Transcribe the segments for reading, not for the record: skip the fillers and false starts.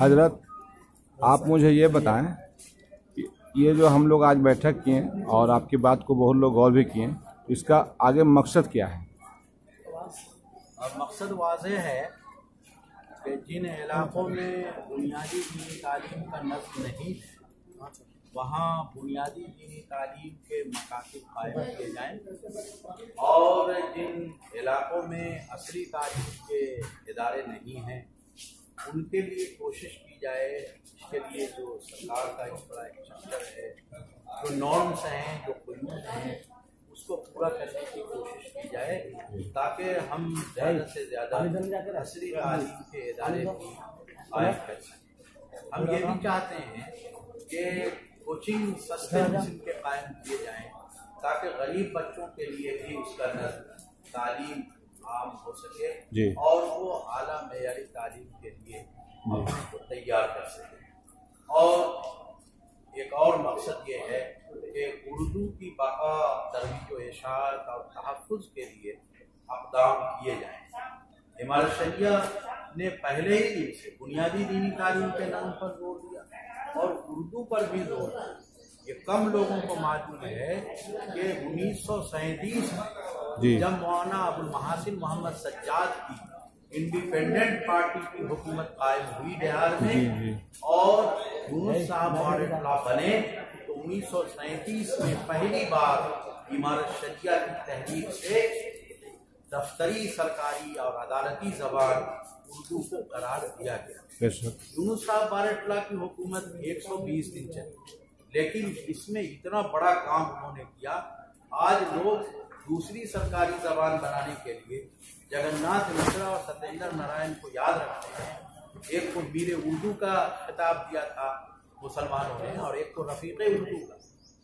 हजरत, आप मुझे ये बताएं कि ये जो हम लोग आज बैठक किए और आपकी बात को बहुत लोग गौर भी किए, तो इसका आगे मकसद क्या है? मकसद वाज़ेह है कि जिन इलाकों में बुनियादी दीनी तालीम का नस्ल नहीं है, वहाँ बुनियादी दीनी तालीम के मकासद कायम किए जाएँ और जिन इलाकों में असली तालीम के इदारे नहीं हैं उनके लिए कोशिश की जाए। इसके लिए जो सरकार का इस बड़ा एक चक्कर है, जो नॉर्म्स हैं, जो क़ानून हैं, उसको पूरा करने की कोशिश की जाए ताकि हम ज़्यादा से ज़्यादा असली तालीम के इदारे भी कायम कर सकें। हम ये भी चाहते हैं कि कोचिंग सस्ते किस्म के कायम किए जाएँ ताकि गरीब बच्चों के लिए भी उसका तालीम आम हो सके और वो आला मेयारी तालीम के लिए अपने को तैयार कर सके। और एक और मकसद ये है कि उर्दू की बका, तरवीज व इशाअत और तहफ़्फ़ुज़ के लिए अक़दाम किए जाएँ। इमारत शरिया ने पहले ही दिन से बुनियादी दीनी तालीम के नाम पर जोर दिया और उर्दू पर भी जोर दिया। ये कम लोगों को मालूम है कि 1937 में जब मौलाना अबुल महासिन मोहम्मद सज्जाद की इंडिपेंडेंट पार्टी की हुकूमत कायम हुई बिहार में और यूनुस साहब बारटला बने, तो 1937 में पहली बार इमारत शरिया की तहरीक से दफ्तरी, सरकारी और अदालती जबान उर्दू को करार दिया गया। यूनुस साहब बारटला की हुकूमत 120 दिन चली, लेकिन इसमें इतना बड़ा काम उन्होंने किया। आज लोग दूसरी सरकारी जबान बनाने के लिए जगन्नाथ मिश्रा और सत्येंद्र नारायण को याद रखते हैं। एक को मीर उर्दू का खिताब दिया था मुसलमानों ने और एक को रफ़ीक़ उर्दू का,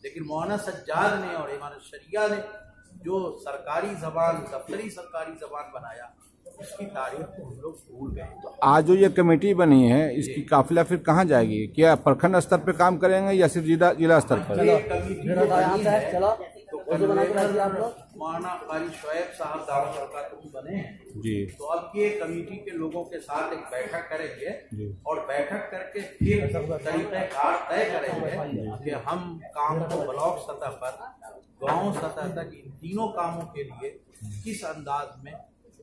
लेकिन मौलाना सज्जाद ने और इमारत शरिया ने जो सरकारी जबान, दफ्तरी सरकारी जबान बनाया, उसकी तारीफ को हम लोग भूल गए। तो आज जो ये कमेटी बनी है, इसकी काफिला फिर कहाँ जाएगी? क्या प्रखंड स्तर पे काम करेंगे या सिर्फ जिला स्तर पर? मौलाना कारी शोएब साहब दावत बरकातहू बने हैं जी, तो अब ये कमेटी के लोगों के साथ एक बैठक करेंगे और बैठक करके फिर तरीक़ेकार तय करेंगे कि हम काम को ब्लॉक सतह पर, गांव सतह तक इन तीनों कामों के लिए किस अंदाज में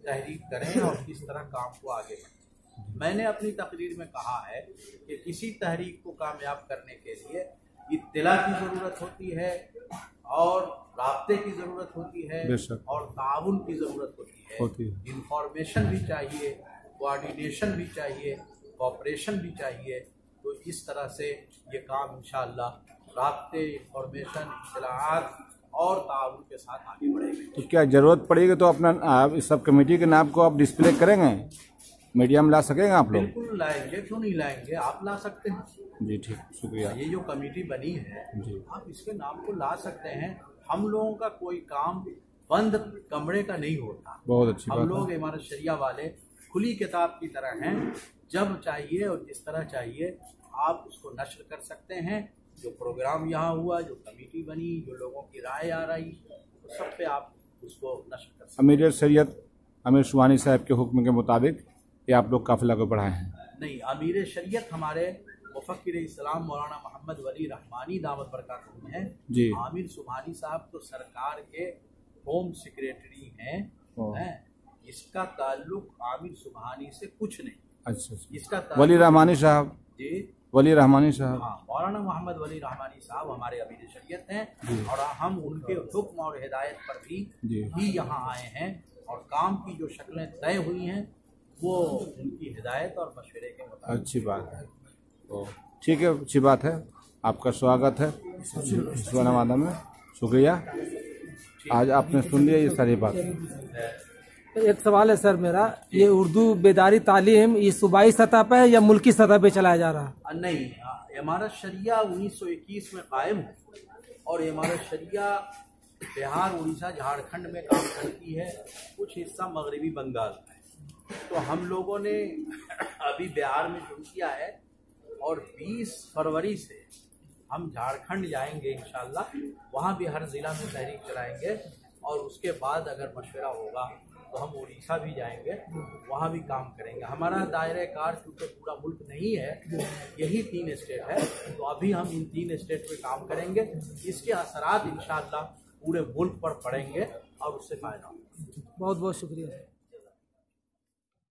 तहरीक करें और किस तरह काम को आगे बढ़ाएं। मैंने अपनी तकरीर में कहा है कि किसी तहरीक को कामयाब करने के लिए इत्तिला की ज़रूरत होती है और राब्ते की ज़रूरत होती है और ताउन की ज़रूरत होती है। इंफॉर्मेशन भी चाहिए, कोऑर्डिनेशन भी चाहिए, कोऑपरेशन भी चाहिए। तो इस तरह से ये काम इंशाअल्लाह राब्ते, इंफॉर्मेशन, इत्तलाआत और ताउन के साथ आगे बढ़ेगा। तो क्या जरूरत पड़ेगी तो अपना इस सब कमेटी के नाम को आप डिस्प्ले करेंगे, मीडिया में ला सकेंगे आप लोग? बिल्कुल लाएंगे, क्यों नहीं लाएंगे, आप ला सकते हैं जी। ठीक, शुक्रिया। ये जो कमेटी बनी है जी, आप इसके नाम को ला सकते हैं। हम लोगों का कोई काम बंद कमरे का नहीं होता। बहुत अच्छी बात। हम लोग इमारत शरिया वाले खुली किताब की तरह हैं, जब चाहिए और जिस तरह चाहिए आप उसको नश्र कर सकते हैं। जो प्रोग्राम यहाँ हुआ, जो कमेटी बनी, जो लोगों की राय आ रही, तो सब पे आप उसको नश्र कर सकते हैं। अमीर शरीयत आमिर सुबहानी साहब के हुक्म के मुताबिक ये आप लोग काफिला को बढ़ाए हैं? नहीं, अमीर शरीयत हमारे मुफक्किर इस्लाम मौलाना मोहम्मद वली रहमानी दावत बरकातहू हैं जी। आमिर सुबहानी साहब तो सरकार के होम सेक्रेटरी हैं। इसका ताल्लुक आमिर सुबहानी से कुछ नहीं। अच्छा, इसका वली रहमानी साहब जी, वली रहमानी साहब, हाँ, मौलाना मोहम्मद वली रहमानी साहब हमारे अमीर शरीयत हैं और हम उनके हुक्म और हिदायत पर भी यहाँ आए हैं और काम की जो शक्लें तय हुई हैं वो उनकी हिदायत और मशवरे के मुताबिक। अच्छी बात है, तो ठीक है, अच्छी बात है। आपका स्वागत है सुबहानाबाद में। शुक्रिया, आज आपने सुन लिया ये सारी बात। एक सवाल है सर मेरा, ये उर्दू बेदारी तालीम ये सूबाई सतह पे है या मुल्की सतह पे चलाया जा रहा है? नहीं, इमारत शरिया 1921 में कायम हुई और इमारत शरिया बिहार, उड़ीसा, झारखंड में काम करती है, कुछ हिस्सा मगरबी बंगाल में। तो हम लोगों ने अभी बिहार में शुरू किया है और 20 फरवरी से हम झारखंड जाएंगे इंशाल्लाह। वहाँ भी हर ज़िला में तहरीक चलाएंगे और उसके बाद अगर मशवरा होगा तो हम उड़ीसा भी जाएंगे, वहाँ भी काम करेंगे। हमारा दायरे कार क्योंकि पूरा मुल्क नहीं है, यही 3 स्टेट है, तो अभी हम इन 3 स्टेट में काम करेंगे। इसके असरात इंशाअल्लाह पूरे मुल्क पर पड़ेंगे और उससे फायदा होगा। बहुत बहुत शुक्रिया।